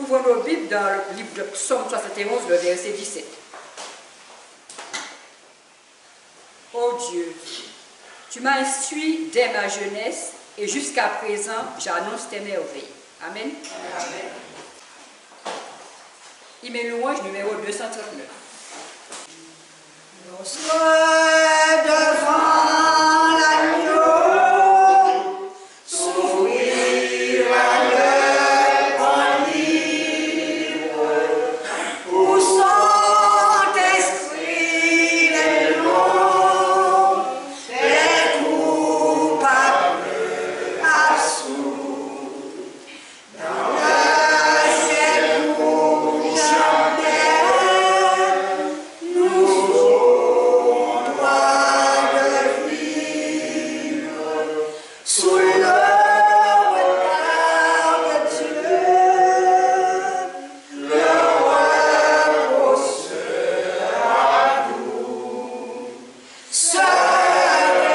Ouvrons nos Bibles dans le livre de Psaume 71, le verset 17. Ô Dieu, tu m'as instruit dès ma jeunesse et jusqu'à présent, j'annonce tes merveilles. Amen. Amen. Hymne louange numéro 239. Nous sommes devant l'agneau, s'ouvrir le grand livre, où sont inscrits les noms des coupables absous. Dans le ciel où jamais nous aurons droit de vivre sous le regard de Dieu, le repos sera doux. Serez-vous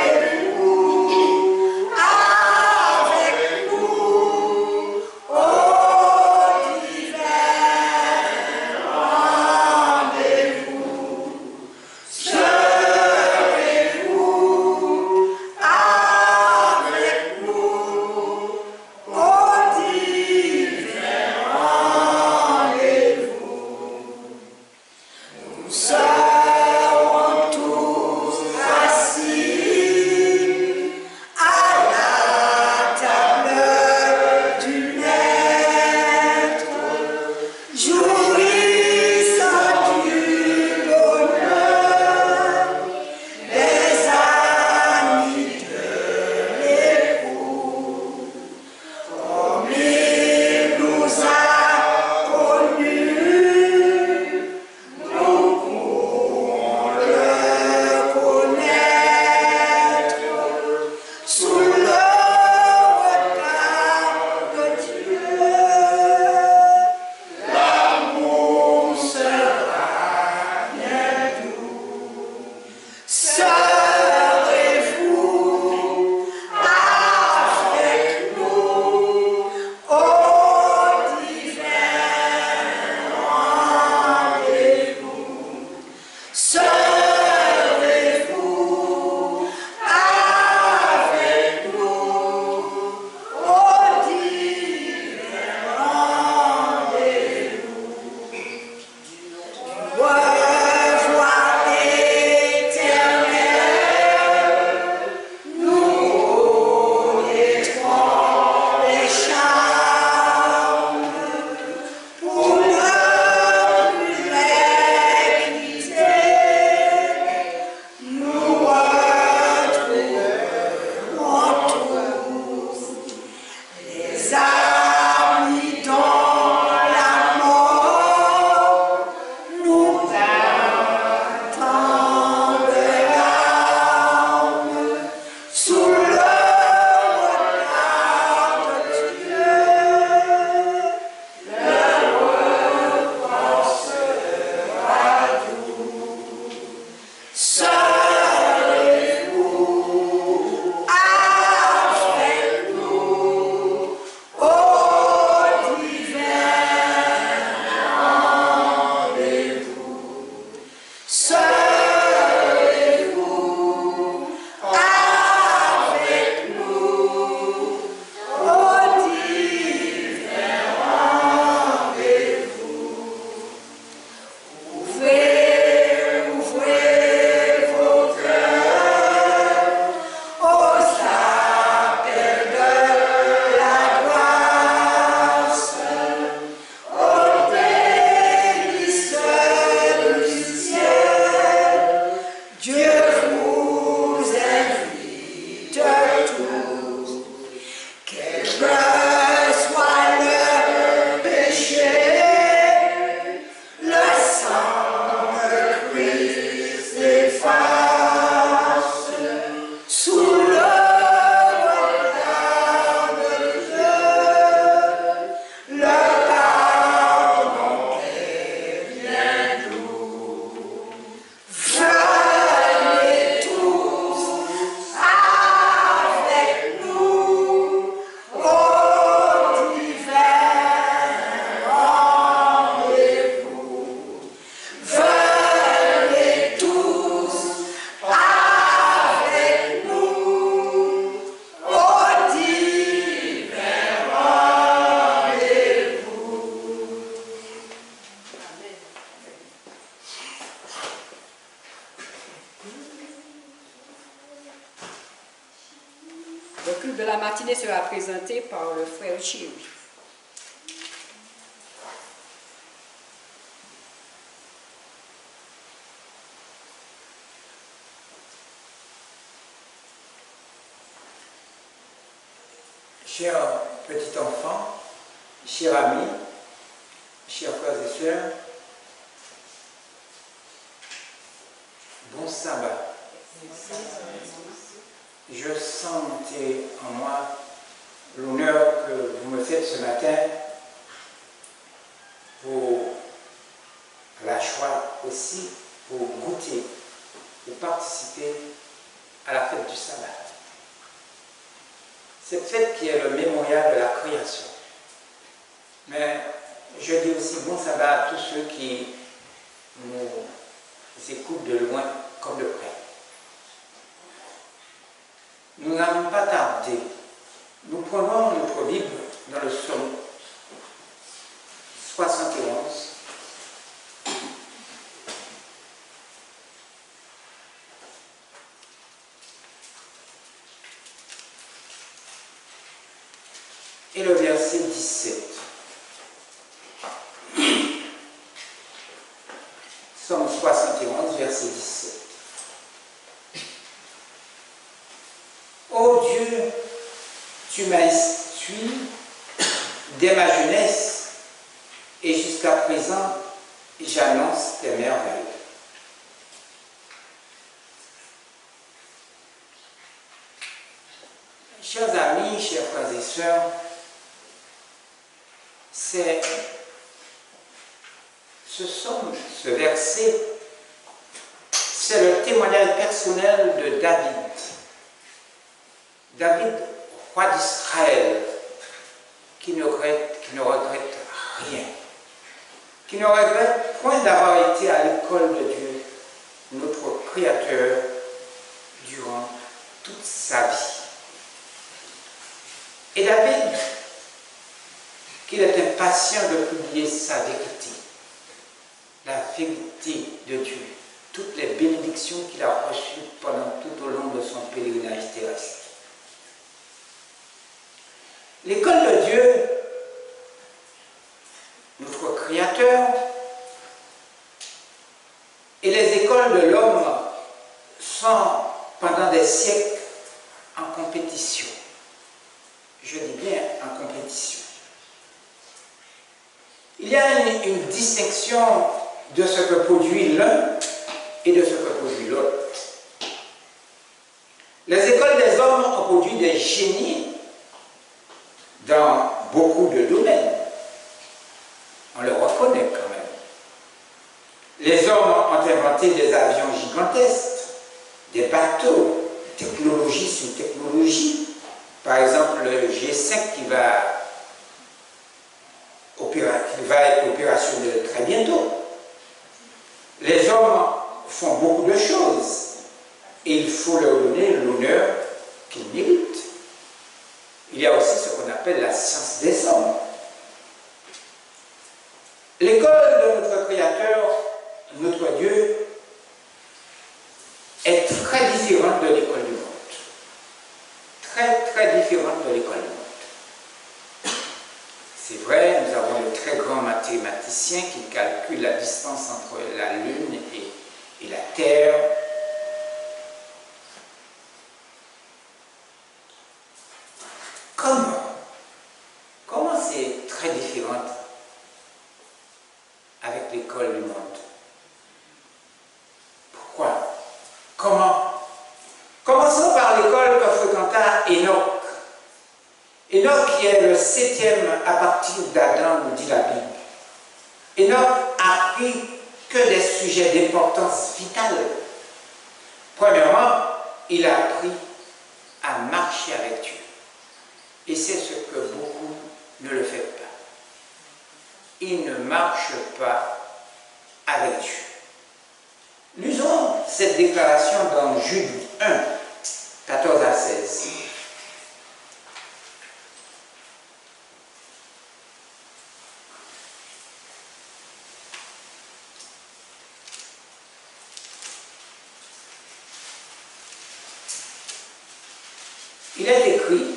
avec nous au divin rendez-vous? Serez-vous avec nous Le culte de la matinée sera présenté par le frère Thierry. Chers petits enfants, chers amis, chers frères et sœurs, bon sabbat. Je sentais en moi l'honneur que vous me faites ce matin pour la joie aussi, pour goûter, pour participer à la fête du sabbat. Cette fête qui est le mémorial de la création. Mais je dis aussi bon sabbat à tous ceux qui nous écoutent de loin comme de près. Nous n'allons pas tarder. Nous prenons notre Bible dans le psaume 71. Et le verset 17. Psaume 71, verset 17. Ô Dieu, tu m'as instruit dès ma jeunesse, et jusqu'à présent, j'annonce tes merveilles. Chers amis, chers frères et sœurs, ce verset, c'est le témoignage personnel de David. David, roi d'Israël, qui ne regrette rien, qui ne regrette point d'avoir été à l'école de Dieu, notre Créateur, durant toute sa vie. Et David, qu'il est impatient de publier sa vérité, la vérité de Dieu, toutes les bénédictions qu'il a reçues pendant tout au long de son pèlerinage terrestre. L'école de Dieu, notre Créateur, et les écoles de l'homme sont pendant des siècles en compétition. Je dis bien en compétition. Il y a une distinction de ce que produit l'un et de ce que produit l'autre. Les écoles des hommes ont produit des génies dans beaucoup de domaines. On le reconnaît quand même. Les hommes ont inventé des avions gigantesques, des bateaux, technologie sur technologie. Par exemple, le G5 qui va être opérationnel très bientôt. Les hommes font beaucoup de choses et il faut leur donner l'honneur qu'ils méritent. Il y a aussi ce qu'on appelle la science des hommes. L'école de notre Créateur, notre Dieu, est très différente de l'école du monde. Très, très différente de l'école du monde. C'est vrai, nous avons le très grand mathématicien qui calcule la distance entre la Lune et la Terre. Comment c'est très différent avec l'école du monde? Pourquoi? Comment? Commençons par l'école que fréquenta Enoch. Enoch qui est le 7e à partir d'Adam, nous dit la Bible. Enoch a appris que des sujets d'importance vitale. Premièrement, il a appris à marcher avec Dieu. Et c'est ce que beaucoup ne le font pas. Ils ne marchent pas avec Dieu. Lisons cette déclaration dans Jude 1, 14 à 16. Il est écrit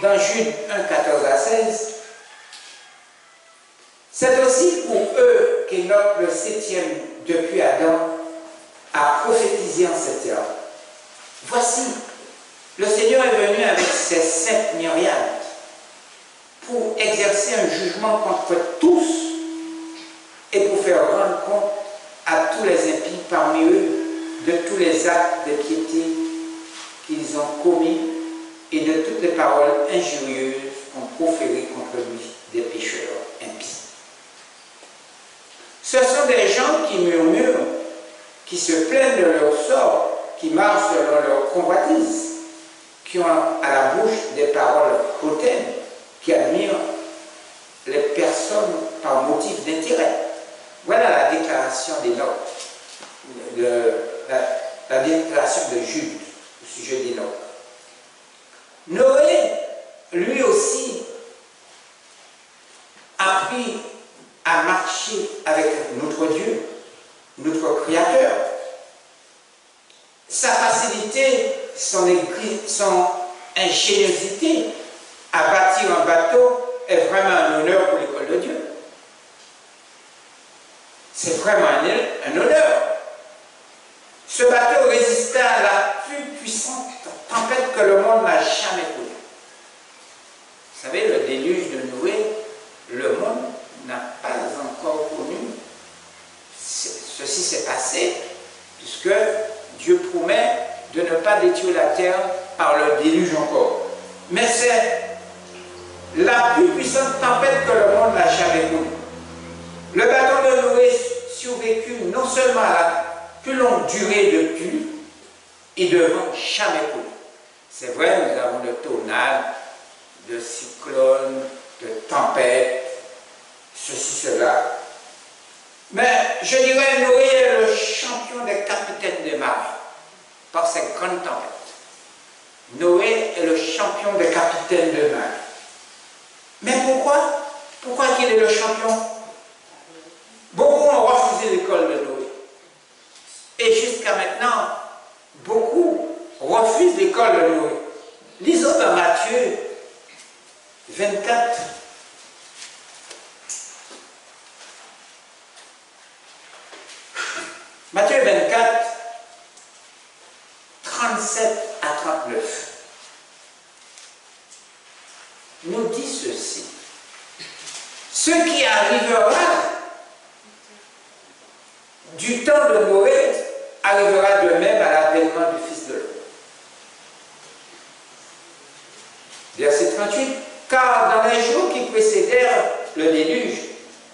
dans Jude 1, 14 à 16, c'est aussi pour eux qu'Enoch, le 7e depuis Adam, a prophétisé en ces termes. Voici, le Seigneur est venu avec ses 7 myriades pour exercer un jugement contre tous et pour faire rendre compte à tous les impies parmi eux de tous les actes de piété qu'ils ont commis et de toutes les paroles injurieuses qu'ont proférées contre lui des pécheurs impies. Ce sont des gens qui murmurent, qui se plaignent de leur sort, qui marchent selon leur convoitise, qui ont à la bouche des paroles hautaines, qui admirent les personnes par motif d'intérêt. Voilà la déclaration d'Enoch, la déclaration de Jude au sujet d'Enoch. Noé, lui aussi, a appris à marcher avec notre Dieu, notre Créateur. Sa facilité, son ingéniosité à bâtir un bateau est vraiment un honneur pour l'école de Dieu. C'est vraiment un honneur. Ce bateau résista à la plus puissante tempête que le monde n'a jamais connue. Vous savez, le déluge de Noé, le monde n'a pas encore connu. Ceci s'est passé puisque Dieu promet de ne pas détruire la terre par le déluge encore. Mais c'est la plus puissante tempête que le monde n'a jamais connue. Le bateau de Noé survécut non seulement à la plus longue durée de pluie et de vent jamais connu. C'est vrai, nous avons de tornades, de cyclones, de tempêtes, ceci, cela. Mais je dirais, Noé est le champion des capitaines des marées par ces grandes tempêtes. Noé est le champion des capitaines de marée. Mais pourquoi? Pourquoi qu'il est le champion? Beaucoup ont refusé l'école de Noé. Et jusqu'à maintenant, beaucoup refusent l'école de Noé. Lisons dans Matthieu 24. Matthieu 24, 37 à 39. Nous dit ceci. Ce qui arrivera du temps de Noé arrivera de même à l'avènement du Fils de l'homme. Verset 38. Car dans les jours qui précédèrent le déluge,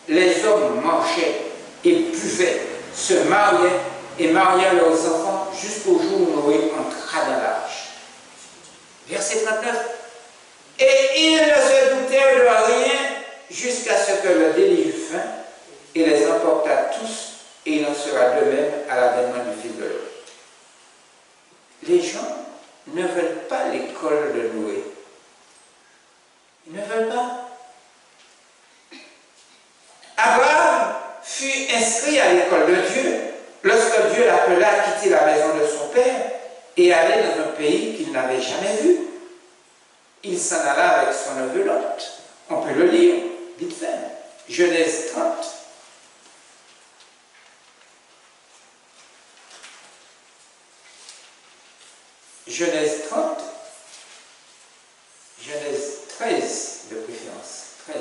les hommes mangeaient et buvaient, se mariaient et mariaient leurs enfants jusqu'au jour où Noé entra dans l'arche. Verset 39. Et ils ne se doutèrent de rien jusqu'à ce que le déluge vint et les emporta tous, et il en sera de même à l'avènement du Fils de l'homme. Les gens ne veulent pas l'école de Noé. Ils ne veulent pas. Abraham fut inscrit à l'école de Dieu lorsque Dieu l'appela à quitter la maison de son père et aller dans un pays qu'il n'avait jamais vu. Il s'en alla avec son neveu Lot. On peut le lire, vite fait. Genèse 30. Genèse 30. Genèse 13 de préférence. 13.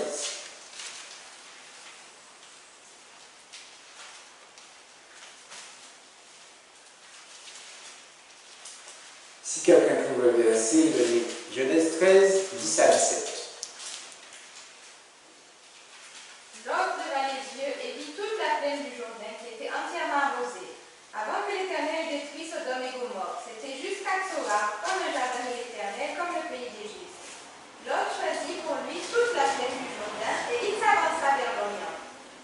Si quelqu'un trouve le verset, il le lit. Genèse 13, 10 à 17. Lot leva les yeux et vit toute la plaine du Jourdain qui était entièrement arrosée. Avant que l'Éternel détruise Sodome et Gomorrhe, c'était jusqu'à Tsora, comme le jardin de l'Éternel, comme le pays d'Égypte. Lot choisit pour lui toute la plaine du Jourdain et il s'avança vers l'Orient.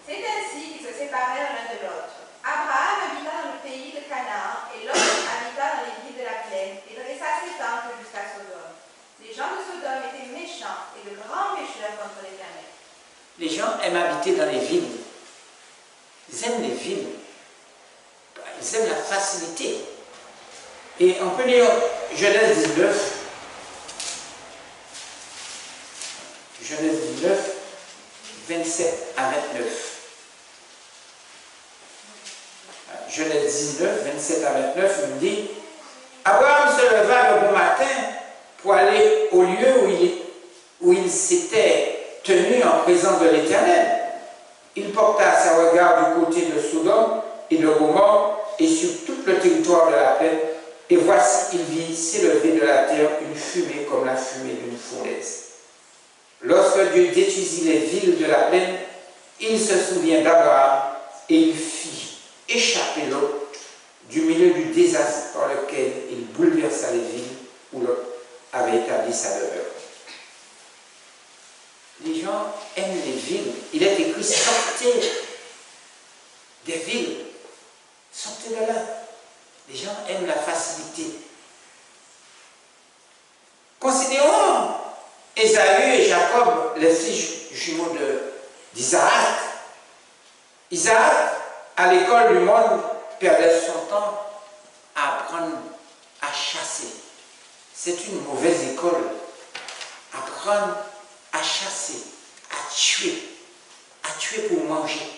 C'est ainsi qu'ils se séparèrent l'un de l'autre. Abraham habita dans le pays de Canaan et Lot habita dans les villes de la plaine et dressa ses tentes jusqu'à Sodome. Les gens de Sodome étaient méchants et de grands pécheurs contre l'Éternel. Les gens aiment habiter dans les villes. Ils aiment les villes. Ils aiment la facilité. Et on peut lire Genèse 19, 27 à 29. Genèse 19, 27 à 29, il nous dit Abraham se leva le bon matin pour aller au lieu où il s'était tenu en présence de l'Éternel. Il porta ses regards du côté de Sodome et de Gomorrhe et sur tout le territoire de la plaine, et voici, il vit s'élever de la terre une fumée comme la fumée d'une fournaise. Lorsque Dieu détruisit les villes de la plaine, il se souvient d'Abraham et il fit échapper Lot du milieu du désastre par lequel il bouleversa les villes où Lot avait établi sa demeure. Les gens aiment les villes. Il est écrit sortez des villes, sortez de là. Les gens aiment la facilité. Considérons Ésaü et Jacob, les fils jumeaux d'Isaac. Isaac, à l'école du monde, perdait son temps à apprendre à chasser. C'est une mauvaise école. Apprendre à chasser, à tuer pour manger.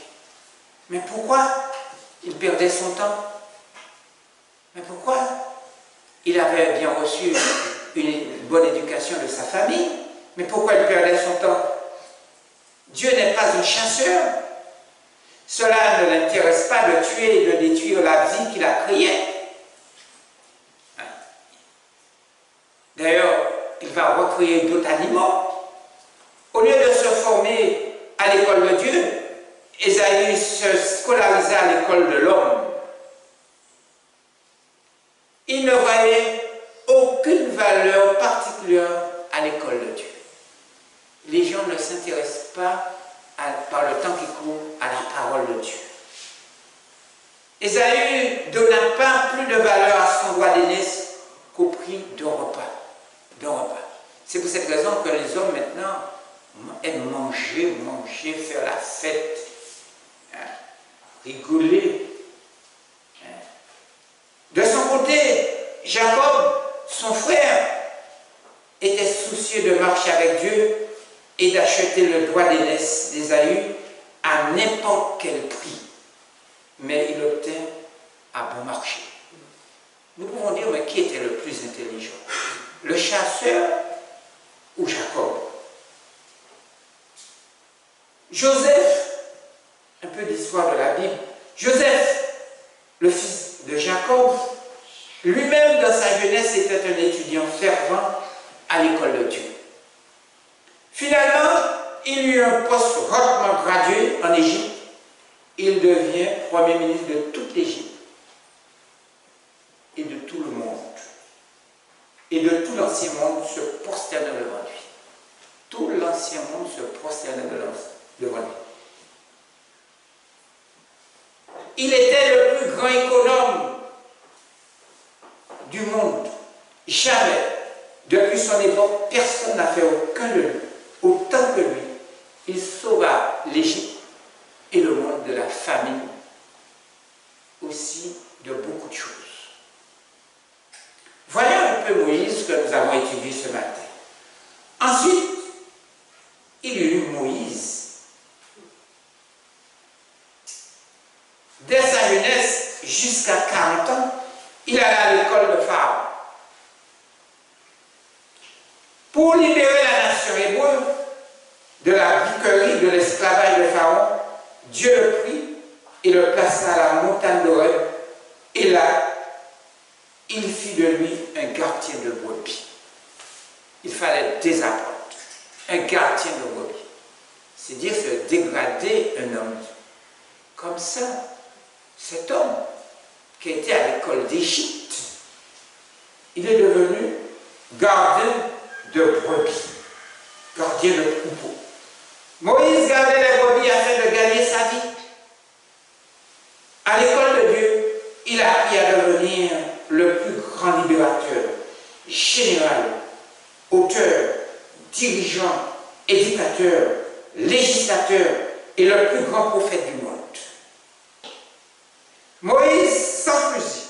Mais pourquoi il perdait son temps? Mais pourquoi? Il avait bien reçu une bonne éducation de sa famille, mais pourquoi il perdait son temps? Dieu n'est pas un chasseur. Cela ne l'intéresse pas de tuer et de détruire la vie qu'il a créée. D'ailleurs, il va recréer d'autres animaux. Au lieu de se former à l'école de Dieu, Ésaü se scolariser à l'école de l'homme. Il ne voyait aucune valeur particulière à l'école de Dieu. Les gens ne s'intéressent pas par le temps qui court à la parole de Dieu. Ésaü donna pas plus de valeur à son droit d'aînesse qu'au prix d'un repas. C'est pour cette raison que les hommes maintenant aiment manger, faire la fête, rigoler. De son côté, Jacob, son frère, était soucieux de marcher avec Dieu et d'acheter le droit d'aînesse d'Ésaü à n'importe quel prix. Mais il obtint à bon marché. Nous pouvons dire, mais qui était le plus intelligent? Le chasseur ou Jacob? Joseph, un peu d'histoire de la Bible, Joseph, le fils de Jacob, lui-même dans sa jeunesse était un étudiant fervent à l'école de Dieu. Finalement, il eut un poste hautement gradué en Égypte. Il devient premier ministre de toute l'Égypte et de tout le monde. Et de tout l'ancien monde se prosterne devant lui. Tout l'ancien monde se prosterne devant lui. Il était le plus grand économe du monde. Jamais, depuis son époque, personne n'a fait aucun de lui. Autant que lui, il sauva l'Égypte et le monde de la famine, aussi de beaucoup de choses. Voyons un peu Moïse que nous avons étudié ce matin. Ensuite, il y eut Moïse. Dès sa jeunesse, jusqu'à 40 ans, il allait à l'école de Pharaon. Pour libérer la nation hébreu de la biquerie, de l'esclavage de Pharaon, Dieu le prit et le plaça à la montagne d'Horeb. Et là, il fit de lui un gardien de brebis. Il fallait désapprendre. Un gardien de brebis. C'est dire se dégrader un homme. Comme ça, cet homme qui était à l'école d'Égypte, il est devenu gardien de brebis, gardien de troupeau. Moïse gardait les brebis afin de gagner sa vie. À l'école de Dieu, il a appris à devenir le plus grand libérateur, général, auteur, dirigeant, éducateur, législateur et le plus grand prophète du monde. Moïse, sans fusil,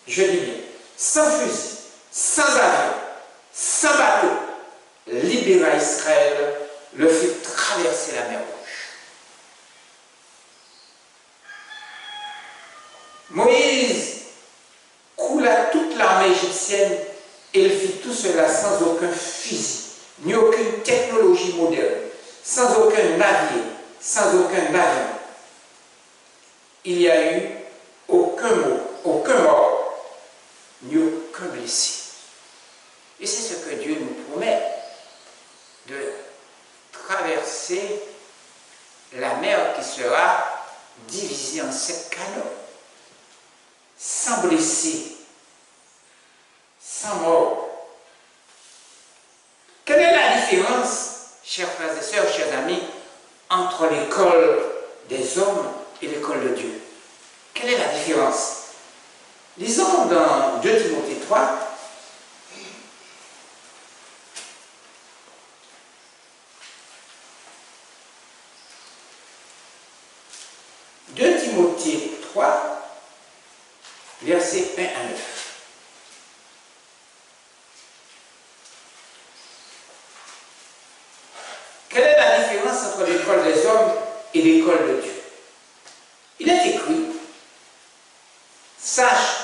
je dis bien, sans fusil, sans avion, sans bateau, libéra Israël, le fit traverser la mer Rouge. Moïse coula toute l'armée égyptienne et il fit tout cela sans aucun fusil, ni aucune technologie moderne, sans aucun navire, sans aucun avion. Il n'y a eu aucun mort, ni aucun blessé. Et c'est ce que Dieu nous promet, de traverser la mer qui sera divisée en 7 canaux, sans blessé, sans mort. Quelle est la différence, chers frères et sœurs, chers amis, entre l'école des hommes et l'école de Dieu? Quelle est la différence? Lisons dans 2 Timothée 3, Timothée 3, versets 1 à 9. Quelle est la différence entre l'école des hommes et l'école de Dieu? Il est écrit, sache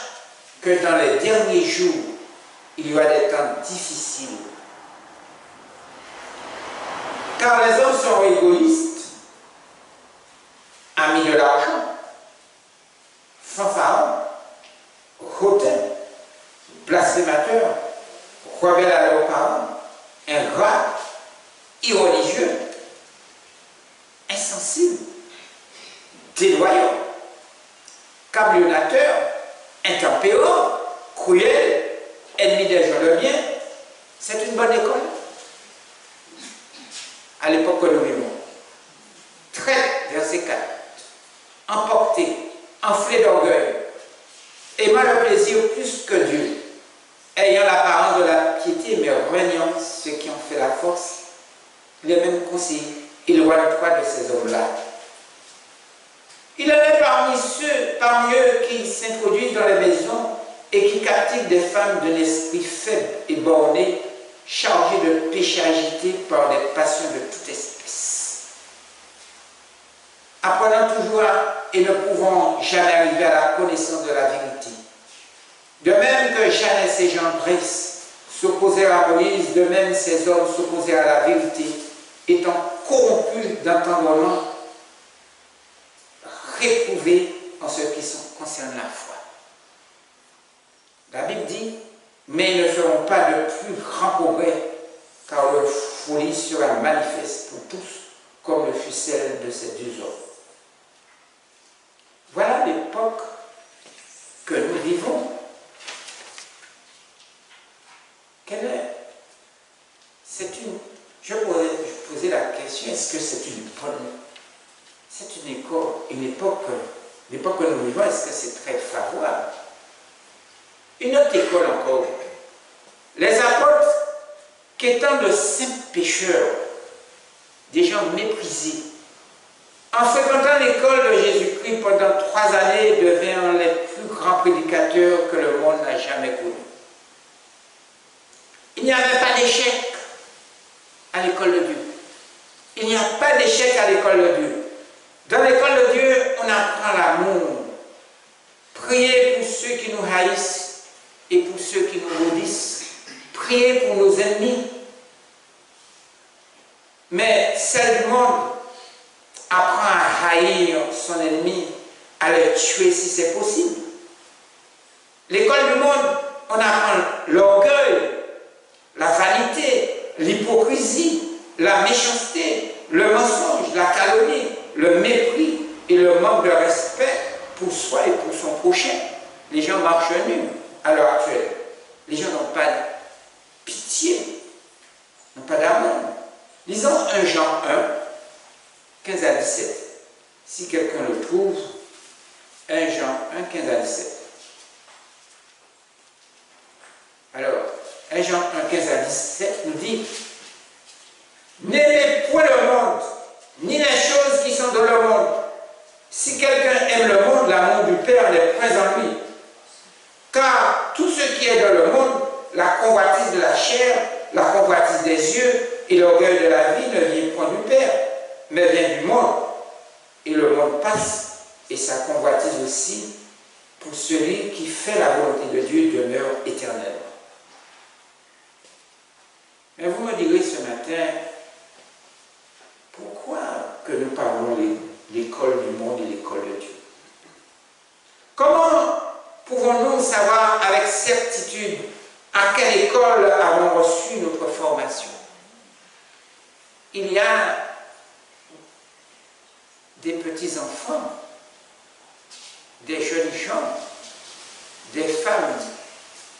que dans les derniers jours, il y aura des temps difficiles. Car les hommes sont égoïstes, amis de l'argent, fanfarons, hautains, blasphémateurs, rebelles à leurs parents, ingrats, irreligieux, insensibles, déloyaux, cambrioleurs, intempérants, cruels, ennemis des gens de bien. C'est une bonne école. À l'époque que nous vivons. Traite, verset 4. Emporté, enflé d'orgueil, aimant le plaisir plus que Dieu, ayant l'apparence de la piété, mais reniant ceux qui ont fait la force, les mêmes conseils, éloigne-toi de ces hommes-là. Il en est parmi eux qui s'introduisent dans les maisons et qui captivent des femmes d'un esprit faible et borné, chargées de péché agités par des passions de toute espèce. Apprenant toujours et ne pouvant jamais arriver à la connaissance de la vérité. De même que Jeannès et Jambres s'opposèrent à Moïse, de même ces hommes s'opposèrent à la vérité, étant corrompus d'entendement, réprouvés en ce qui concerne la foi. La Bible dit, mais ils ne feront pas de plus grands progrès, car leur folie sera manifeste pour tous, comme le fut celle de ces 2 hommes. Voilà l'époque que nous vivons. Quelle est? Je posais la question, est-ce que c'est une bonne? C'est une époque, l'époque que nous vivons, est-ce que c'est très favorable? Une autre école encore. Les apôtres, qu'étant de simples pécheurs, des gens méprisés, en fréquentant l'école de Jésus-Christ pendant 3 années, devinrent les plus grands prédicateurs que le monde n'a jamais connus. Il n'y avait pas d'échec à l'école de Dieu. Il n'y a pas d'échec à l'école de Dieu. Dans l'école de Dieu, on apprend l'amour. Prier pour ceux qui nous haïssent et pour ceux qui nous maudissent. Prier pour nos ennemis. Mais celle du monde apprend à haïr son ennemi, à le tuer si c'est possible. L'école du monde, on apprend l'orgueil, la vanité, l'hypocrisie, la méchanceté, le mensonge, la calomnie, le mépris et le manque de respect pour soi et pour son prochain. Les gens marchent nus à l'heure actuelle. Les gens n'ont pas de pitié, n'ont pas d'amour. Lisons 1 Jean 1, 15 à 17. Si quelqu'un le trouve, 1 Jean 1, 15 à 17. Alors, 1 Jean 1, 15 à 17 nous dit: n'aimez point le monde, ni les choses qui sont dans le monde. Si quelqu'un aime le monde, l'amour du Père n'est point en lui. Car tout ce qui est dans le monde, la convoitise de la chair, la convoitise des yeux et l'orgueil de la vie ne vient point du Père, mais vient du monde. Et le monde passe, et sa convoitise aussi, pour celui qui fait la volonté de Dieu demeure éternellement. Mais vous me direz ce matin, pourquoi que nous parlons l'école du monde et l'école de Dieu? Comment pouvons-nous savoir avec certitude à quelle école avons reçu notre formation? Il y a des petits-enfants, des jeunes gens, des femmes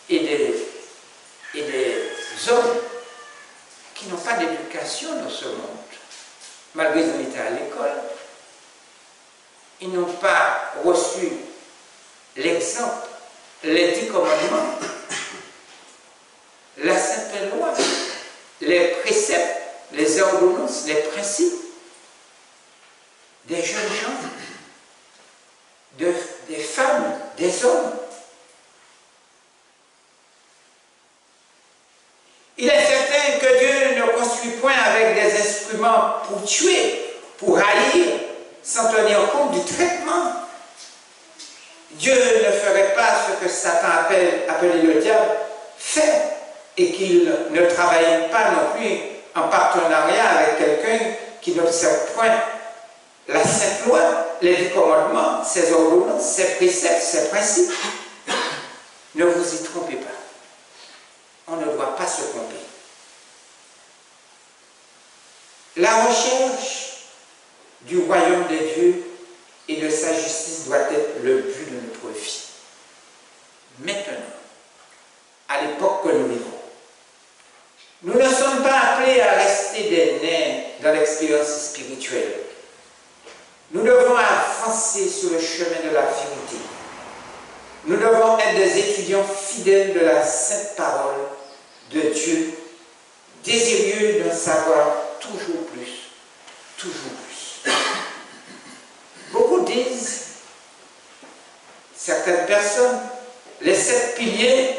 et des hommes qui n'ont pas d'éducation dans ce monde. Malgré qu'ils ont été à l'école, ils n'ont pas reçu l'exemple, les 10 commandements, la sainte loi, les préceptes, les ordonnances, les principes. Des jeunes gens, des femmes, des hommes. Il est certain que Dieu ne construit point avec des instruments pour tuer, pour haïr, sans tenir compte du traitement. Dieu ne ferait pas ce que Satan appelé le diable fait, et qu'il ne travaille pas non plus en partenariat avec quelqu'un qui n'observe point la sainte loi, les 10 commandements, ses ordonnances, ses préceptes, ses principes. Ne vous y trompez pas. On ne doit pas se tromper. La recherche du royaume de Dieu et de sa justice doit être le but de notre vie. Maintenant, à l'époque que nous vivons, nous ne sommes pas appelés à rester des nains dans l'expérience spirituelle. Nous devons avancer sur le chemin de la vérité. Nous devons être des étudiants fidèles de la sainte parole de Dieu, désireux d'en savoir toujours plus, toujours plus. Beaucoup disent, certaines personnes, les 7 piliers,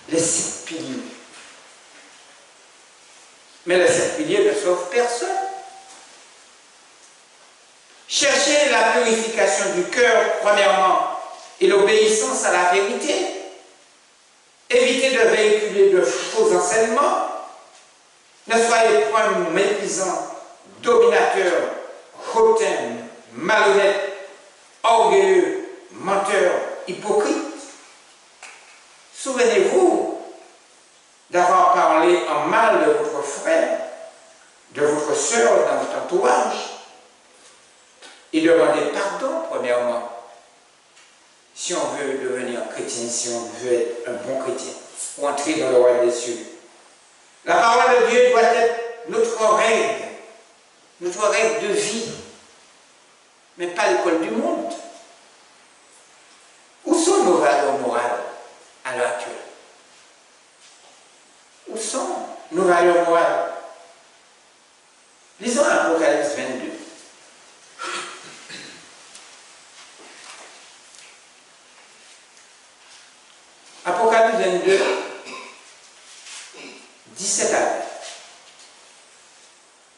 les 7 piliers. Mais les 7 piliers ne sauvent personne. Cherchez la purification du cœur, premièrement, et l'obéissance à la vérité. Évitez de véhiculer de faux enseignements. Ne soyez point méprisants, dominateurs, hautains, malhonnêtes, orgueilleux, menteurs, hypocrites. Souvenez-vous d'avoir parlé en mal de votre frère, de votre sœur dans votre entourage, et demandez pardon, premièrement, si on veut devenir chrétien, si on veut être un bon chrétien, ou entrer dans le royaume des cieux. La parole de Dieu doit être notre règle de vie, mais pas l'école du monde. Où sont nos valeurs morales à l'heure actuelle? Où sont nos valeurs morales? Lisons Apocalypse 22. Apocalypse 22, 17 à 20.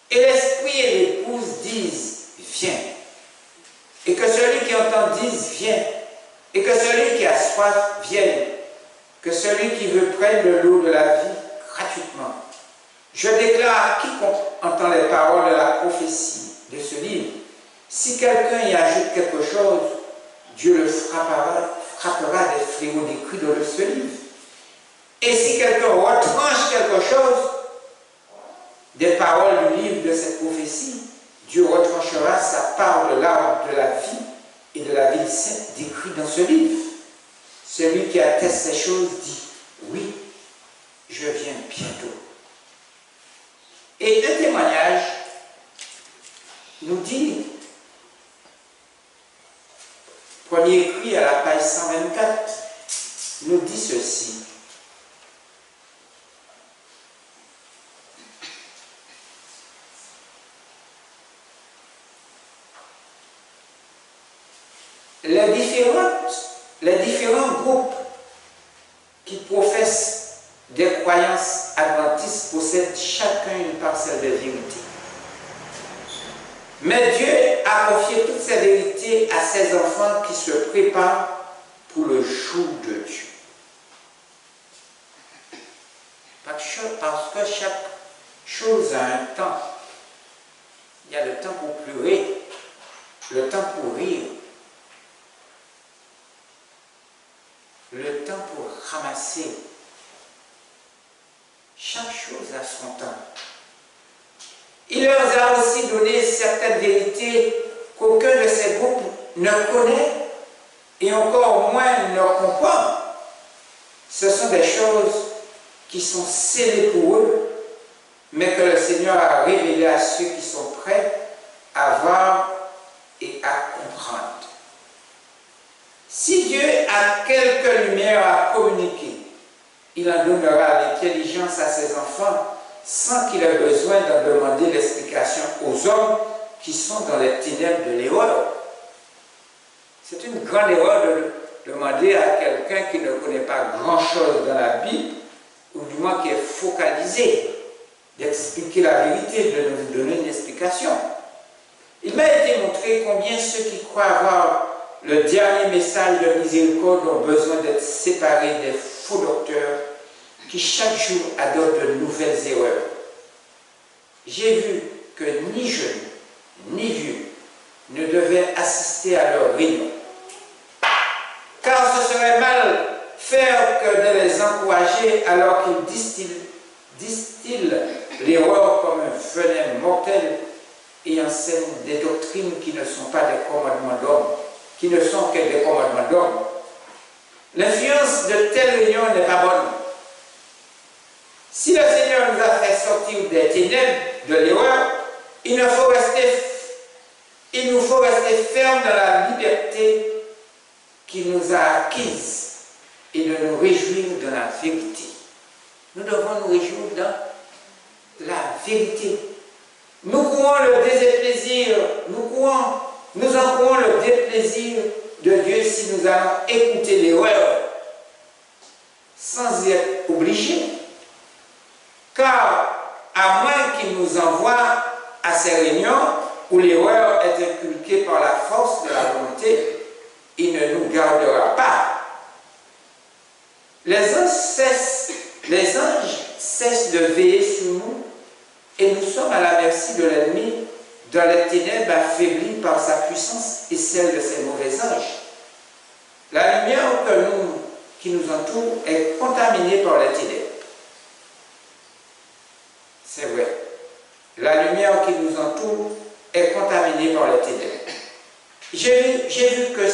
Et l'esprit et l'épouse disent, viens. Et que celui qui entend dise, viens. Et que celui qui a soif vienne. Que celui qui veut prendre de l'eau de la vie gratuitement. Je déclare à quiconque entend les paroles de la prophétie de ce livre, si quelqu'un y ajoute quelque chose, Dieu le frappera des fléaux décrits dans ce livre. Et si quelqu'un retranche quelque chose des paroles du livre de cette prophétie, Dieu retranchera sa part de l'arbre de la vie et de la vie sainte décrit dans ce livre. Celui qui atteste ces choses dit, oui, je viens bientôt. Et le témoignage nous dit, premier écrit à la page 124, nous dit ceci. Les différents groupes qui professent des croyances adventistes possèdent chacun une parcelle de vérité. Mais Dieu a confié toutes ces vérités à ses enfants qui se préparent pour le jour de Dieu. Parce que chaque chose a un temps. Il y a le temps pour pleurer, le temps pour rire, le temps pour ramasser. Chaque chose a son temps. Il leur a aussi donné certaines vérités qu'aucun de ces groupes ne connaît et encore moins ne comprend. Ce sont des choses qui sont scellées pour eux, mais que le Seigneur a révélées à ceux qui sont prêts à voir et à comprendre. Si Dieu a quelque lumière à communiquer, il en donnera l'intelligence à ses enfants sans qu'il ait besoin d'en demander l'explication aux hommes qui sont dans les ténèbres de l'erreur. C'est une grande erreur de demander à quelqu'un qui ne connaît pas grand-chose dans la Bible, ou du moins qui est focalisé, d'expliquer la vérité, de nous donner une explication. Il m'a été montré combien ceux qui croient avoir le dernier message de miséricorde ont besoin d'être séparés des faux docteurs qui chaque jour adoptent de nouvelles erreurs. J'ai vu que ni jeunes, ni vieux ne devaient assister à leur réunion. Car ce serait mal faire que de les encourager alors qu'ils distillent l'erreur comme un venin mortel et enseignent des doctrines qui ne sont pas des commandements d'hommes, qui ne sont que des commandements d'hommes. L'influence de telle réunion n'est pas bonne. Si le Seigneur nous a fait sortir des ténèbres de l'erreur, il nous faut rester fermes dans la liberté qu'il nous a acquise et de nous réjouir de la vérité. Nous devons nous réjouir dans la vérité. Nous courons le déplaisir, nous en courons le déplaisir de Dieu si nous allons écouter l'erreur sans y être obligés. Car à moins qu'il nous envoie à ces réunions où l'erreur est inculquée par la force de la volonté, il ne nous gardera pas. Les anges cessent de veiller sur nous et nous sommes à la merci de l'ennemi dans les ténèbres affaiblis par sa puissance et celle de ses mauvais anges. La lumière qui nous entoure est contaminée par les ténèbres. C'est vrai. La lumière qui nous entoure est contaminée par les ténèbres. J'ai vu que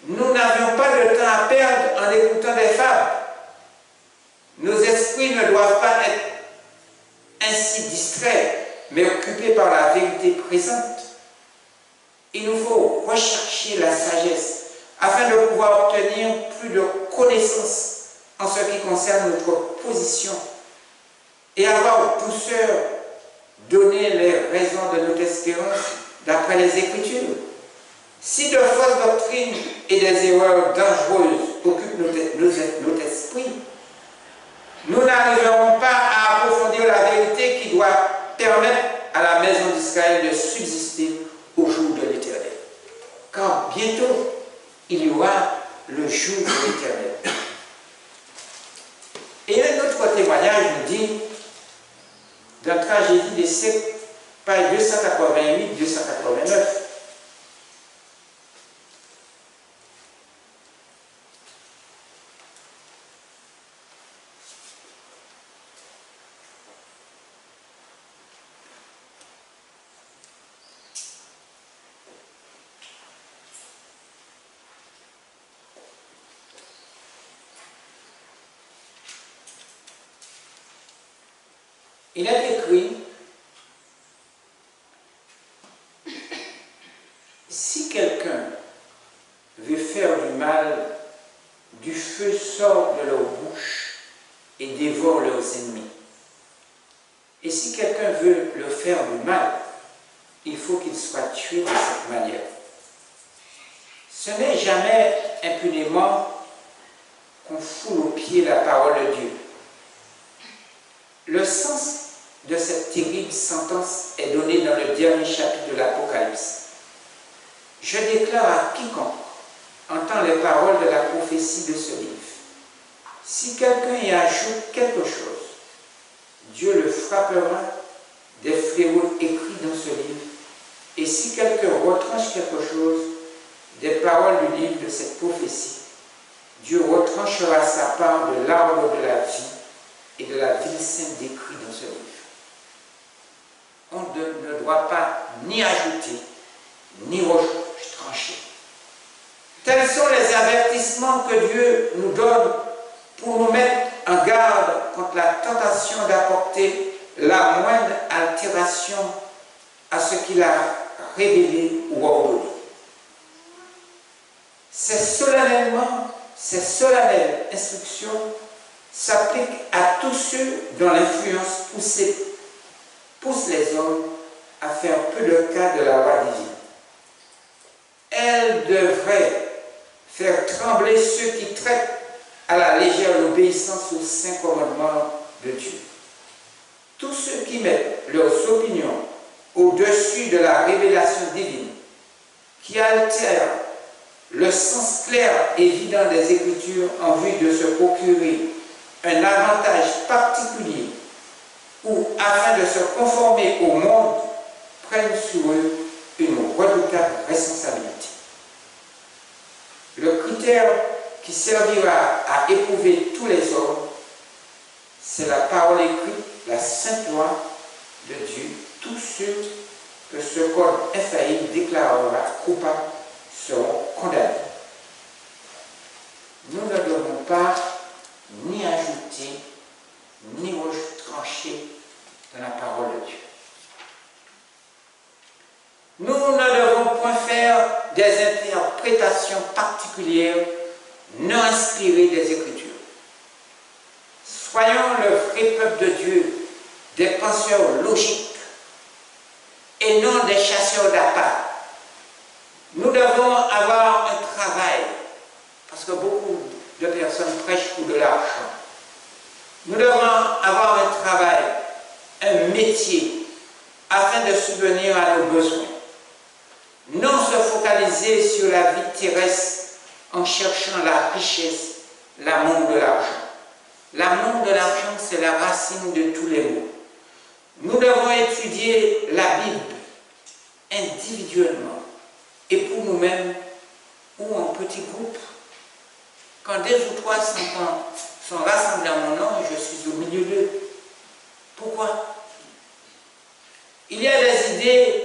nous n'avions pas de temps à perdre en écoutant des fables. Nos esprits ne doivent pas être ainsi distraits, mais occupés par la vérité présente. Il nous faut rechercher la sagesse afin de pouvoir obtenir plus de connaissances en ce qui concerne notre position et avoir douceur, donner les raisons de notre espérance d'après les Écritures. Si de fausses doctrines et des erreurs dangereuses occupent notre esprit, nous n'arriverons pas à approfondir la vérité qui doit permettre à la maison d'Israël de subsister au jour de l'Éternel. Car bientôt, il y aura le jour de l'Éternel. Et un autre témoignage nous dit, dans la tragédie des siècles, page 288-289, il est écrit, si quelqu'un veut faire du mal, du feu sort de leur bouche et dévore leurs ennemis. Et si quelqu'un veut leur faire du mal, il faut qu'il soit tué de cette manière. Ce n'est jamais impunément qu'on foule aux pieds la parole de Dieu. Le sens de cette terrible sentence est donné dans le dernier chapitre de l'Apocalypse. Je déclare à quiconque entend les paroles de la prophétie de ce livre. Si quelqu'un y ajoute quelque chose, Dieu le frappera des fléaux écrits dans ce livre. Et si quelqu'un retranche quelque chose des paroles du livre de cette prophétie, Dieu retranchera sa part de l'arbre de la vie et de la vie sainte décrite dans ce livre. On ne doit pas ni ajouter, ni retrancher. Tels sont les avertissements que Dieu nous donne pour nous mettre en garde contre la tentation d'apporter la moindre altération à ce qu'il a révélé ou ordonné. Ces solennelles instructions s'appliquent à tous ceux dont l'influence pousse les hommes à faire peu de cas de la loi divine. Elles devraient faire trembler ceux qui traitent à la légère l'obéissance aux saints commandements de Dieu. Tous ceux qui mettent leurs opinions au-dessus de la révélation divine, qui altèrent le sens clair et évident des Écritures en vue de se procurer un avantage particulier ou afin de se conformer au monde, prennent sur eux une redoutable responsabilité. Le critère qui servira à éprouver tous les hommes, c'est la parole écrite, la sainte loi de Dieu. Tous ceux que ce code infaillible déclarera coupables seront condamnés. Nous ne devons pas ni ajouter, ni retrancher dans la parole de Dieu. Nous ne devons point faire des interprétations particulières non inspirées des Écritures. Soyons le vrai peuple de Dieu, des penseurs logiques et non des chasseurs d'appât. Nous devons avoir un travail, parce que beaucoup de personnes prêchent pour de l'argent. Nous devons avoir un travail, un métier, afin de subvenir à nos besoins. Non se focaliser sur la vie terrestre en cherchant la richesse, l'amour de l'argent. L'amour de l'argent, c'est la racine de tous les maux. Nous devons étudier la Bible individuellement et pour nous-mêmes ou en petits groupes. Quand 2 ou 3 sont rassemblés en mon nom, je suis au milieu d'eux. Pourquoi? Il y a des idées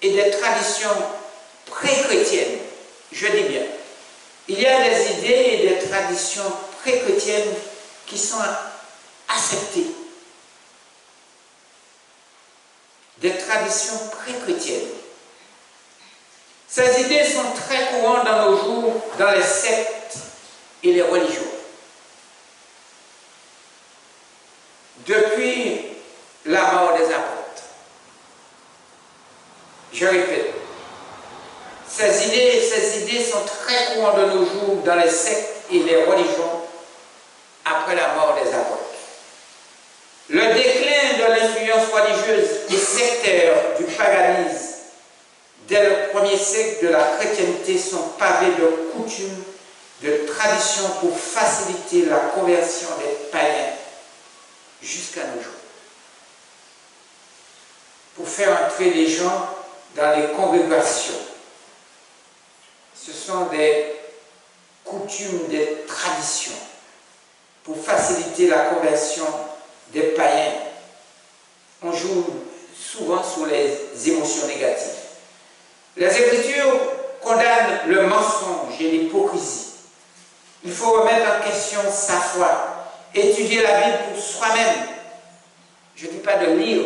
et des traditions pré-chrétiennes, je dis bien. Il y a des idées et des traditions pré-chrétiennes qui sont acceptées. Des traditions pré-chrétiennes. Ces idées sont très courantes dans nos jours, dans les sectes et les religions. Depuis la mort des apôtres. Je répète, ces idées sont très courantes de nos jours dans les sectes et les religions après la mort des apôtres. Le déclin de l'influence religieuse et sectaire du paganisme dès le premier siècle de la chrétienté sont pavés de coutumes, de traditions pour faciliter la conversion des païens jusqu'à nos jours. Pour faire entrer les gens dans les congrégations. Ce sont des coutumes, des traditions pour faciliter la conversion des païens. On joue souvent sur les émotions négatives. Les Écritures condamnent le mensonge et l'hypocrisie. Il faut remettre en question sa foi, étudier la Bible pour soi-même. Je ne dis pas de lire,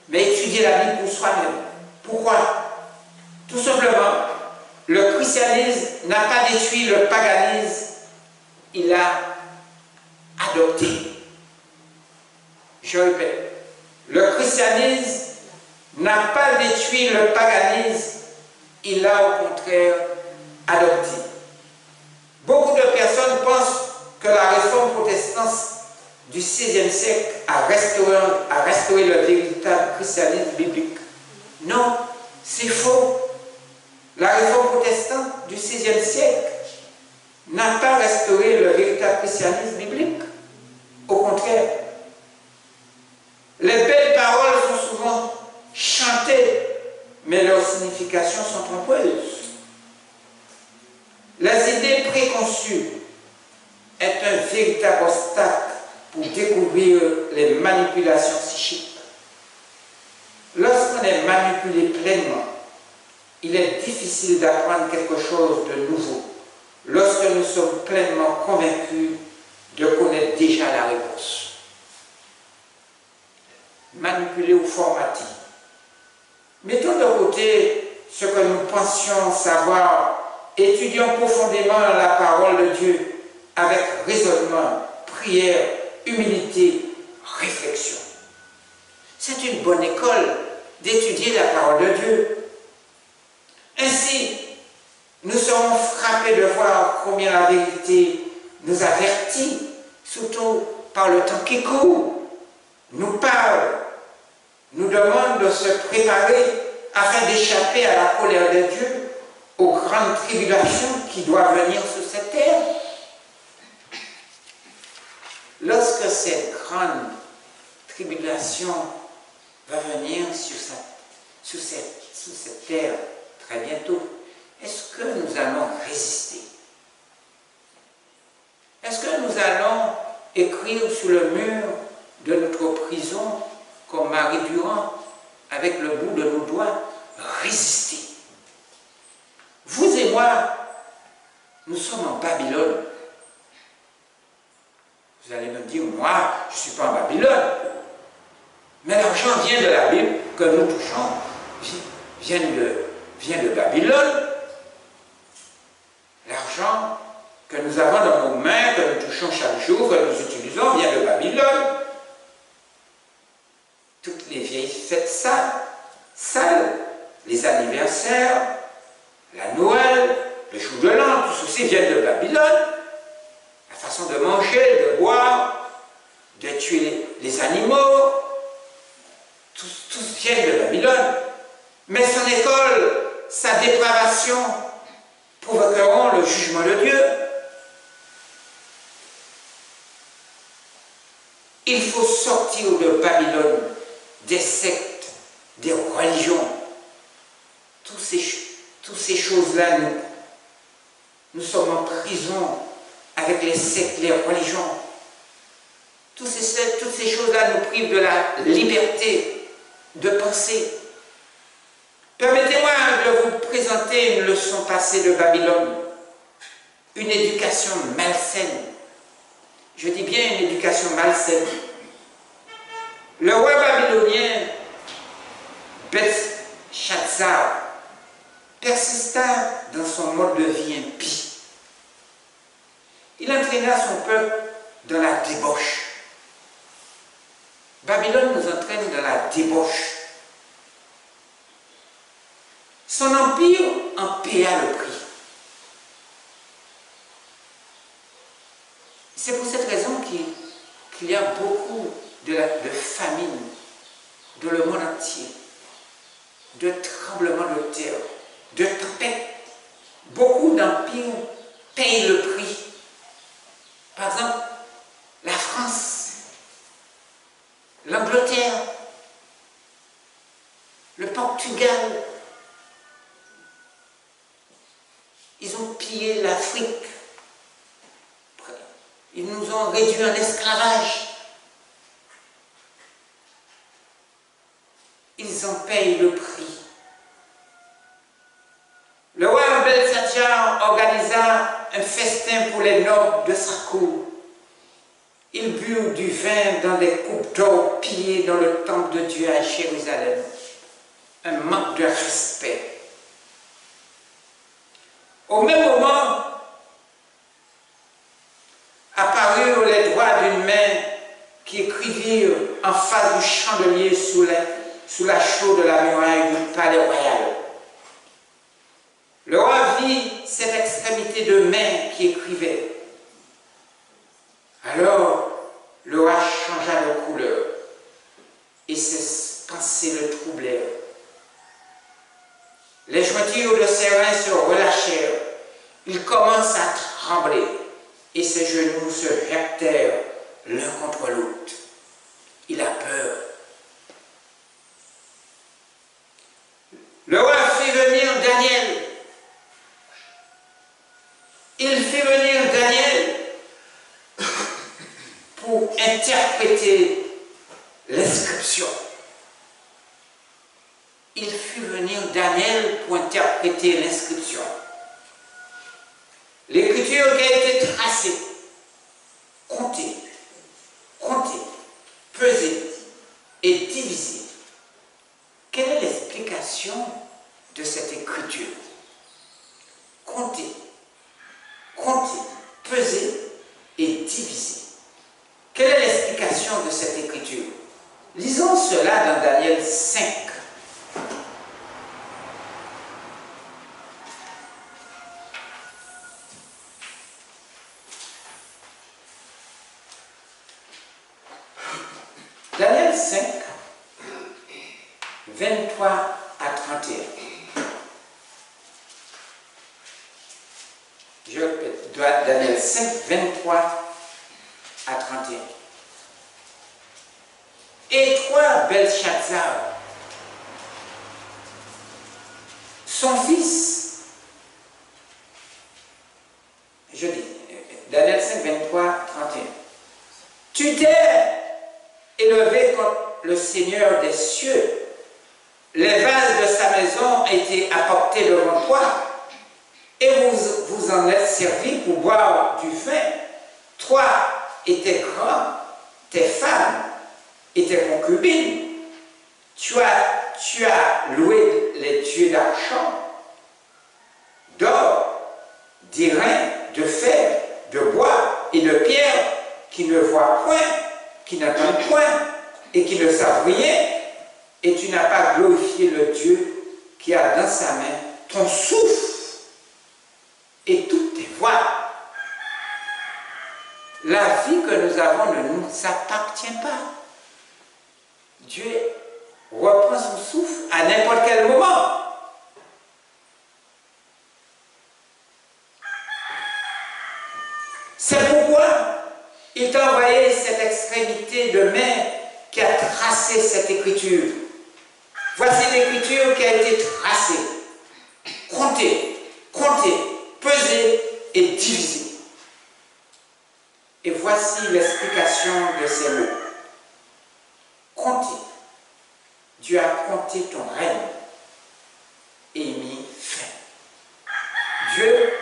mais étudier la Bible pour soi-même. Pourquoi? Tout simplement, le christianisme n'a pas détruit le paganisme, il l'a adopté. Je répète, le christianisme n'a pas détruit le paganisme, il l'a au contraire adopté. Beaucoup de personnes pensent que la réforme protestante du XVIe siècle à restaurer le véritable christianisme biblique. Non, c'est faux. La réforme protestante du XVIe siècle n'a pas restauré le véritable christianisme biblique. Au contraire, les belles paroles sont souvent chantées, mais leurs significations sont trompeuses. Les idées préconçues est un véritable obstacle pour découvrir les manipulations psychiques. Lorsqu'on est manipulé pleinement, il est difficile d'apprendre quelque chose de nouveau lorsque nous sommes pleinement convaincus de connaître déjà la réponse. Manipuler ou formater. Mettons de côté ce que nous pensions savoir, étudions profondément la parole de Dieu avec raisonnement, prière, humilité, réflexion. C'est une bonne école d'étudier la parole de Dieu. Ainsi, nous serons frappés de voir combien la vérité nous avertit, surtout par le temps qui court, nous parle, nous demande de se préparer afin d'échapper à la colère de Dieu, aux grandes tribulations qui doivent venir sur cette terre. Lorsque cette grande tribulation va venir sur cette terre très bientôt, est-ce que nous allons résister? Est-ce que nous allons écrire sur le mur de notre prison, comme Marie Durand, avec le bout de nos doigts, résister? Vous et moi, nous sommes en Babylone. Vous allez me dire, moi, je ne suis pas en Babylone. Mais l'argent vient de la Bible que nous touchons, vient de Babylone. L'argent que nous avons dans nos mains, que nous touchons chaque jour, que nous utilisons, vient de Babylone. Toutes les vieilles fêtes sales, les anniversaires, la Noël, le jour de l'an, tout ceci vient de Babylone. La façon de manger, de boire, de tuer les animaux, tout vient de Babylone. Mais son école, sa dépravation, provoqueront le jugement de Dieu. Il faut sortir de Babylone, des sectes, des religions. Toutes ces choses-là, nous sommes en prison avec les sectes, les religions. Toutes ces choses-là nous privent de la liberté de penser. Permettez-moi de vous présenter une leçon passée de Babylone, une éducation malsaine. Je dis bien une éducation malsaine. Le roi babylonien Belshazzar persista dans son mode de vie impie. Il entraîna son peuple dans la débauche. Babylone nous entraîne dans la débauche. Son empire en paya le prix. C'est pour cette raison qu'il y a beaucoup de famine dans le monde entier, de tremblements de terre, de tempêtes. Beaucoup d'empires payent le prix. Par exemple, la France, l'Angleterre, le Portugal. Ils ont pillé l'Afrique. Ils nous ont réduits en esclavage. Ils en payent le prix. Le roi Belshazzar organisa un festin pour les nobles de sa cour. Ils burent du vin dans des coupes d'or pillées dans le temple de Dieu à Jérusalem. Un manque de respect. Au même moment, apparurent les doigts d'une main qui écrivirent en face du chandelier sous la chaux de la muraille du palais royal. Le roi vit cette extrémité de main qui écrivait. Alors, le roi couleur. Et ses pensées le troublèrent. Les jointures de ses reins se relâchèrent. Il commence à trembler et ses genoux se heurtèrent l'un contre l'autre. Il a peur. Le roi fit venir Daniel. Il fit venir Daniel pour interpréter l'inscription. Il fit venir Daniel pour interpréter l'inscription. L'écriture qui a été tracée, comptée, pesée et divisée. Quelle est l'explication de cette écriture? Comptée, pesée et divisée. Quelle est l'explication de cette écriture? Lisons cela dans Daniel 5. Daniel 5, 23 à 31. Je répète, Daniel 5, 23 à 31. Et toi, Belshazzar, son fils, je dis, Daniel 5, 23, 31. Tu t'es élevé contre le Seigneur des cieux. Les vases de sa maison ont été apportés devant toi, et vous en êtes servis pour boire du vin, toi et tes grands, tes femmes et tes concubines. Tu as loué les dieux d'argent, d'or, d'airain, de fer, de bois et de pierre, qui ne voient point, qui n'entendent point et qui ne savent rien, et tu n'as pas glorifié le Dieu qui a dans sa main ton souffle et toutes tes voix. La vie que nous avons ne nous appartient pas. Dieu reprend son souffle à n'importe quel moment. C'est pourquoi il t'a envoyé cette extrémité de main qui a tracé cette écriture. Voici l'écriture qui a été tracée, comptée, pesée et divisée. Et voici l'explication de ces mots. Comptez. Dieu a compté ton règne et mis fin. Dieu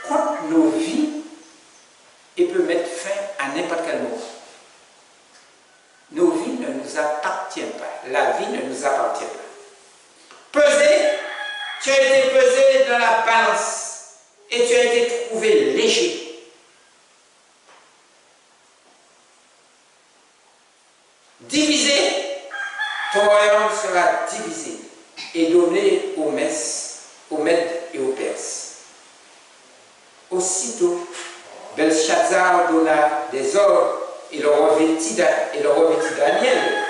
compte nos vies et peut mettre fin à n'importe quel moment. Nos vies ne nous appartiennent pas. La vie ne nous appartient pas. Pesé, tu as été pesé dans la balance et tu as été trouvé léger. Divisé, ton royaume sera divisé et donné aux Mèdes et aux Perses. Aussitôt, Belshazzar donna des ordres et le revêtit Daniel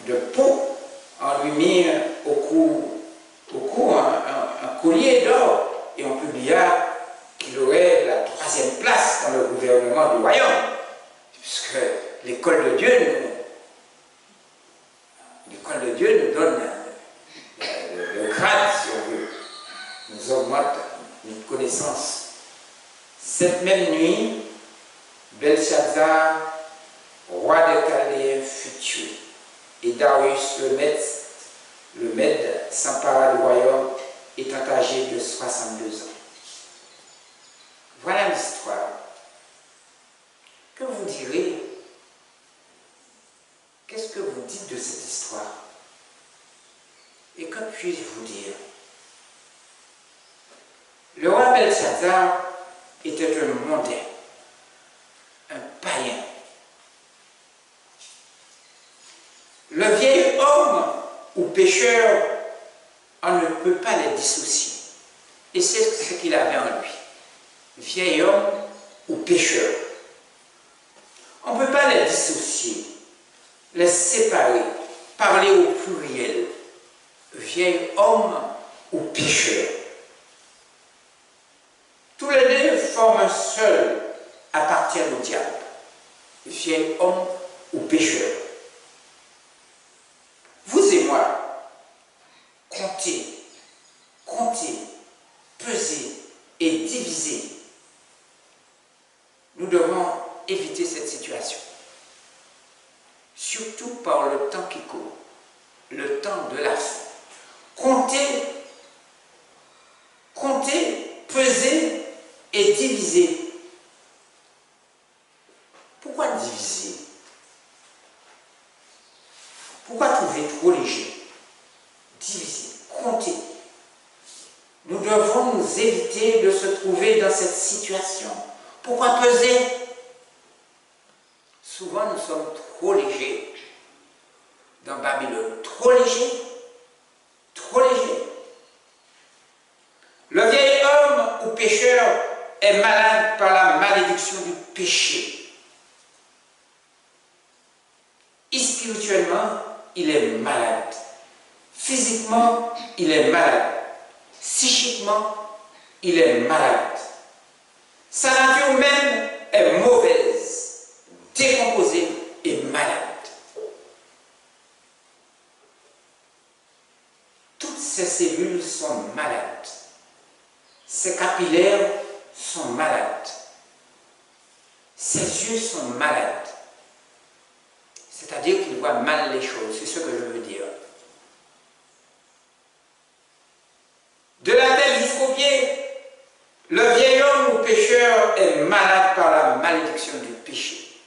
de peau, en lui mit au cou un collier d'or, et on publia qu'il aurait la 3e place dans le gouvernement du royaume, puisque l'école de Dieu nous donne le grade, si on veut, nous augmente une connaissance. Cette même nuit, Belshazzar, roi de Chaldéens, fut tué, et Darius le Mède s'empara du royaume, étant âgé de 62 ans. Voilà l'histoire. Que vous direz? Qu'est-ce que vous dites de cette histoire? Et que puis-je vous dire? Le roi Belshazzar était un mondain, un païen. Le vieil homme ou pécheur, on ne peut pas les dissocier. Et c'est ce qu'il avait en lui. Vieil homme ou pécheur. On ne peut pas les dissocier. les séparer, parler au pluriel, vieil homme ou pécheur. Tous les deux forment un seul, appartiennent au diable, vieil homme ou pécheur. Vous et moi, comptez, peser et diviser. Nous devons éviter cette situation. Surtout par le temps qui court, le temps de la fin. Comptez, peser et diviser. Pourquoi diviser? Pourquoi trouver trop léger? Diviser, compter. Nous devons nous éviter de se trouver dans cette situation. Pourquoi peser? Souvent nous sommes trop légers dans Babylone. Trop légers. Le vieil homme ou pécheur est malade par la malédiction du péché. Spirituellement, il est malade. Physiquement, il est malade. Psychiquement, il est malade. Sa nature même est mauvaise, décomposée et malade. Toutes ses cellules sont malades. Ses capillaires sont malades. Ses yeux sont malades. C'est-à-dire qu'il voit mal les choses, c'est ce que je veux dire. De la tête jusqu'aux pieds, le vieil homme ou pécheur est malade par la malédiction du péché.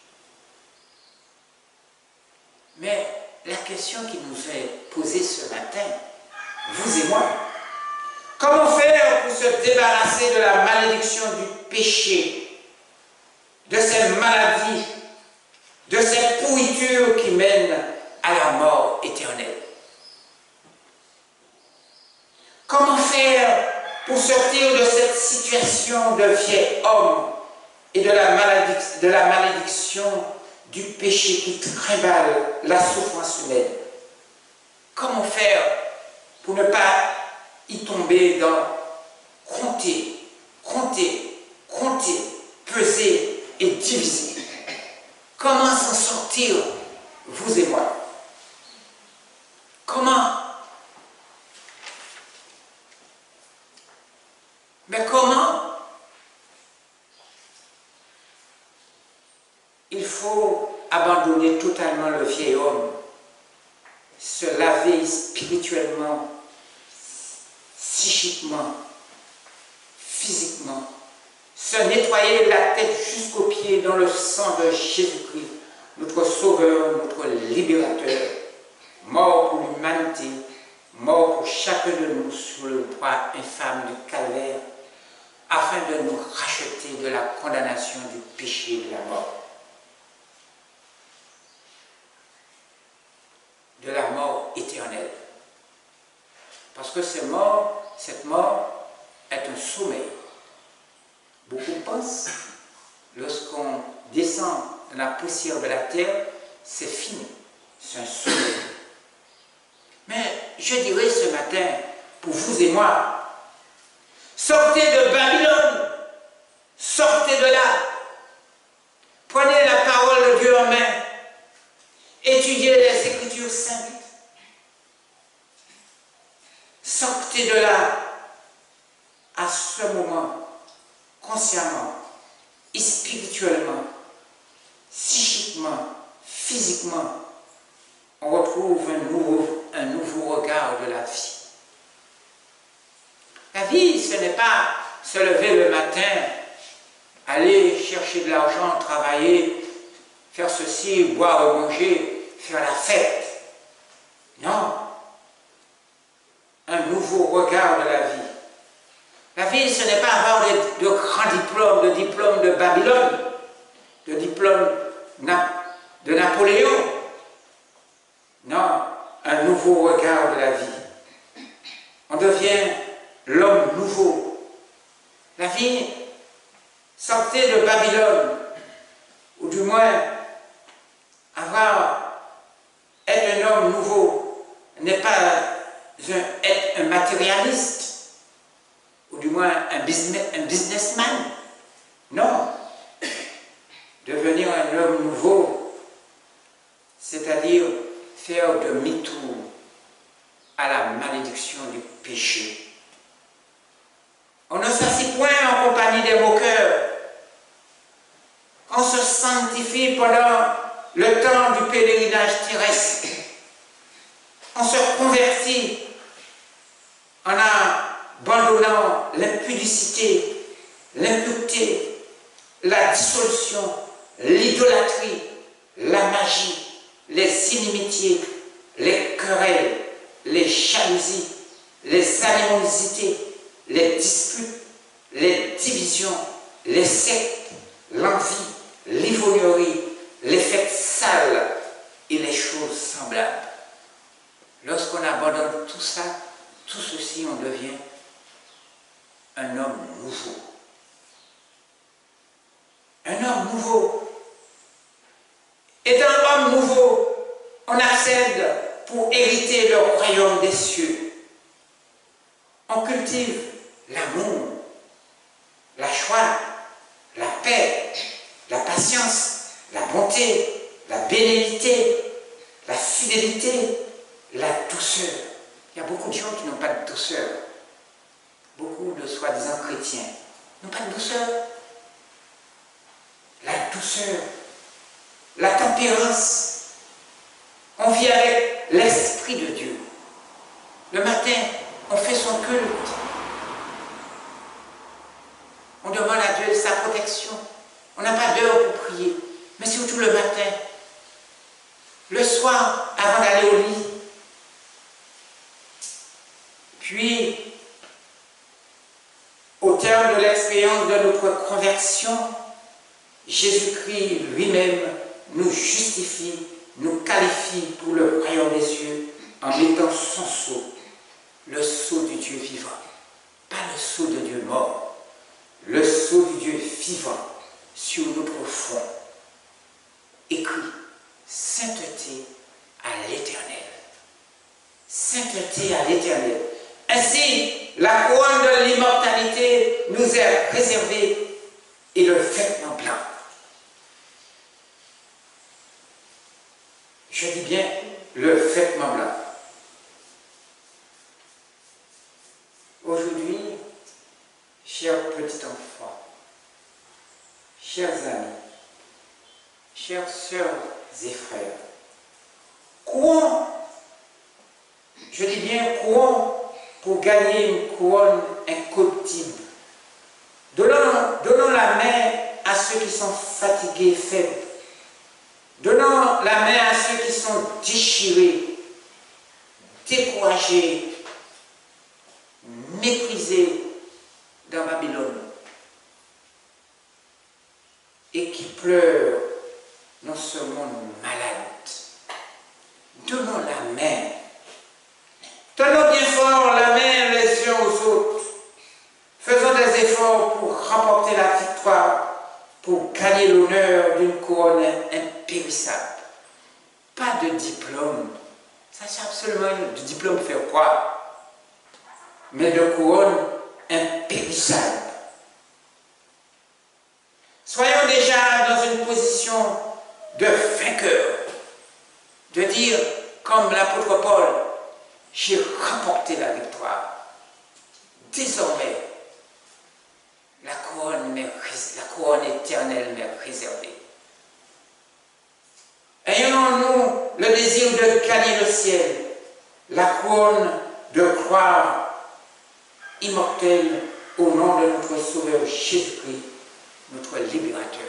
Mais la question qui nous est posée ce matin, vous et moi, comment faire pour se débarrasser de la malédiction du péché, de ces maladies, de cette pourriture qui mène à la mort éternelle? Comment faire pour sortir de cette situation de vieil homme et de la malédiction du péché qui trimballe la souffrance humaine? Comment faire pour ne pas y tomber dans compter, peser et diviser? Comment s'en sortir, vous et moi? Comment? Mais comment? Il faut abandonner totalement le vieil homme, se laver spirituellement, psychiquement, physiquement, se nettoyer la tête jusqu'aux pieds dans le sang de Jésus-Christ, notre Sauveur, notre Libérateur, mort pour l'humanité, mort pour chacun de nous sur le bois infâme du calvaire, afin de nous racheter de la condamnation du péché et de la mort. De la mort éternelle. Parce que cette mort est un sommeil. Beaucoup pensent, lorsqu'on descend dans la poussière de la terre, c'est fini, c'est un sommeil. Mais je dirais ce matin, pour vous et moi, sortez de Babylone, sortez de là, prenez la parole de Dieu en main, étudiez les Écritures saintes, sortez de là, à ce moment, consciemment, spirituellement, psychiquement, physiquement, on retrouve un nouveau regard de la vie. La vie, ce n'est pas se lever le matin, aller chercher de l'argent, travailler, faire ceci, boire, manger, faire la fête. Non. Un nouveau regard de la vie. La vie, ce n'est pas avoir de grands diplômes, de diplômes de Babylone, de diplômes de Napoléon. Non, un nouveau regard de la vie. On devient l'homme nouveau. La vie, sortez de Babylone, ou du moins avoir être un matérialiste, ou du moins un businessman. Non. Devenir un homme nouveau, c'est-à-dire faire demi-tour à la malédiction du péché. On ne s'assied point en compagnie des moqueurs. On se sanctifie pendant le temps du pèlerinage terrestre. On se convertit en abandonnant l'impudicité, l'impureté, la dissolution, l'idolâtrie, la magie, les inimitiés, les querelles, les jalousies, les animosités, les disputes, les divisions, les sectes, l'envie, l'ivrognerie, les fêtes sales et les choses semblables. Lorsqu'on abandonne tout ça, tout ceci, on devient un homme nouveau. Un homme nouveau. Étant homme nouveau, on accède pour hériter le royaume des cieux. On cultive l'amour, la joie, la paix, la patience, la bonté, la bénédicité, la fidélité, la douceur. Il y a beaucoup de gens qui n'ont pas de douceur. Beaucoup de soi-disant chrétiens n'ont pas de douceur. La douceur, la tempérance. On vit avec l'Esprit de Dieu. Le matin, on fait son culte. On demande à Dieu sa protection. On n'a pas d'heure pour prier. Mais surtout le matin. Le soir, avant d'aller au lit. Puis, au terme de l'expérience de notre conversion, Jésus-Christ lui-même nous justifie, nous qualifie pour le royaume des cieux en mettant son sceau, le sceau du Dieu vivant, pas le sceau de Dieu mort, le sceau du Dieu vivant sur notre front, écrit sainteté à l'Éternel. Sainteté à l'Éternel. Ainsi, la couronne de l'immortalité nous est réservée et le vêtement blanc. Je dis bien le vêtement blanc. Aujourd'hui, chers petits enfants, chers amis, chères sœurs et frères, courons, je dis bien courons pour gagner une couronne incorruptible. Donnons la main à ceux qui sont fatigués, faibles. Donnons la main à ceux qui sont déchirés, découragés, méprisés dans Babylone et qui pleurent dans ce monde malade. Donnons la main. Tenons bien fort la main les uns aux autres. Faisons des efforts pour remporter la victoire, pour gagner l'honneur d'une couronne impérissable. Pas de diplôme. Ça c'est absolument de diplôme faire quoi? Mais de couronne impérissable. Soyons déjà dans une position de vainqueur. De dire, comme l'apôtre Paul, j'ai remporté la victoire. Désormais, la couronne éternelle m'est réservée. Ayons-nous le désir de gagner le ciel, la couronne de gloire immortelle au nom de notre Sauveur Jésus-Christ, notre libérateur.